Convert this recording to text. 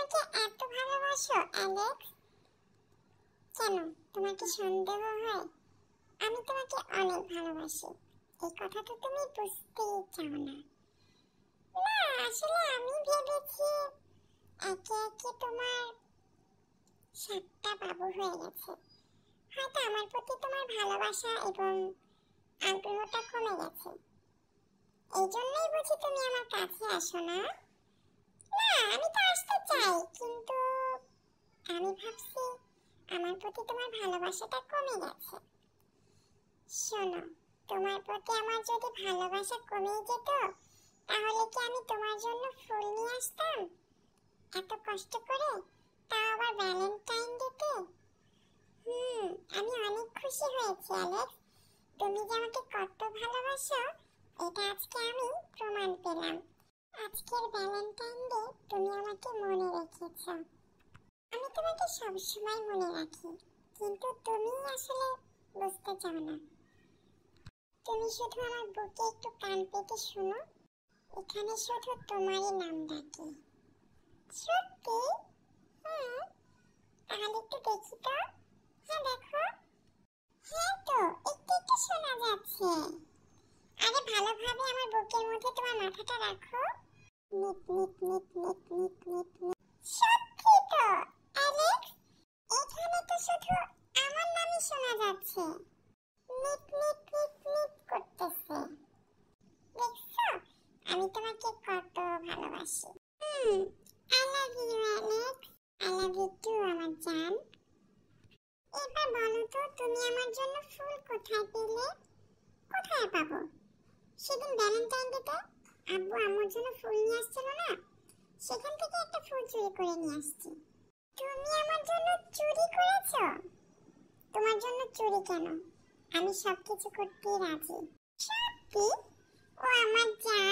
আমাকে এত ভালোবাসো অ্যালেক্স? কেন, তোমার কি সন্দেহ হয়? আমি তোমাকে অনেক ভালোবাসি, এই কথা তো তুমি বুঝতেই চাও না। না, আসলে আমি ভেবেছি একে একে তোমার 7টা বাবু হয়ে গেছে, হয়তো আমার প্রতি তোমার ভালোবাসা এবং আগ্রহটা কমে গেছে। এই জন্যই বুঝি তুমি আমার কাছে আসো না। না, আমি তো আসতে চাই, কিন্তু আমি ভাবছি আমার প্রতি তোমার ভালোবাসাটা কমে গেছে। শোনো, তোমার প্রতি আমার যদি ভালোবাসা কমে যেত, তাহলে কি আমি তোমার জন্য ফুল নিয়ে আসতাম এত কষ্ট করে, তাও আবার ভ্যালেন্টাইন ডেতে? আমি অনেক খুশি হয়েছি অ্যালেক্স, তুমি যে আমাকে কত ভালোবাসো এটা আজকে আমি প্রমাণ পেলাম। আজকের ভ্যালেন্টাইন ডে তুমি আমাকে মনে রেখেছো। আমি তোমাকে সবসময় মনে রাখি, কিন্তু তুমি আসলে বুঝতে চাও না। তুমি শুধু আমার বুকে একটু কান পেতে শোনো, এখানে শুধু তোমারই নাম ডাকি। সত্যি? তাহলে একটু দেখি তো। হ্যাঁ দেখো, হ্যাঁ তো একটু একটু শোনা যাচ্ছে। আরে ভালোভাবে আমার বুকের মধ্যে তোমার মাথাটা রাখো। নিট নিট নিট নিট নিট নিট নিট। সত্যি তো অ্যালেক্স, এখানে তো শুধু আমার নামই শোনা যাচ্ছে। নিট নিট নিট নিট করতেছে। দেখছো আমি তোমাকে কত ভালোবাসি। I love you Alex, I love you too আমার জান। এবার বলো তো, তুমি আমার জন্য ফুল কোথায় পেলে? কোথায় পাবো? সেদিন ভ্যালেন্টাইন ডেতে আব্বু আম্মুর জন্য ফুল নিয়ে আসছিল না, সেখান থেকে একটা ফুল চুরি করে নিয়ে আসছি। তুমি আমার জন্য চুরি করেছো? তোমার জন্য চুরি কেন, আমি সবকিছু করতে রাজি। সত্যি? ও আমার জান,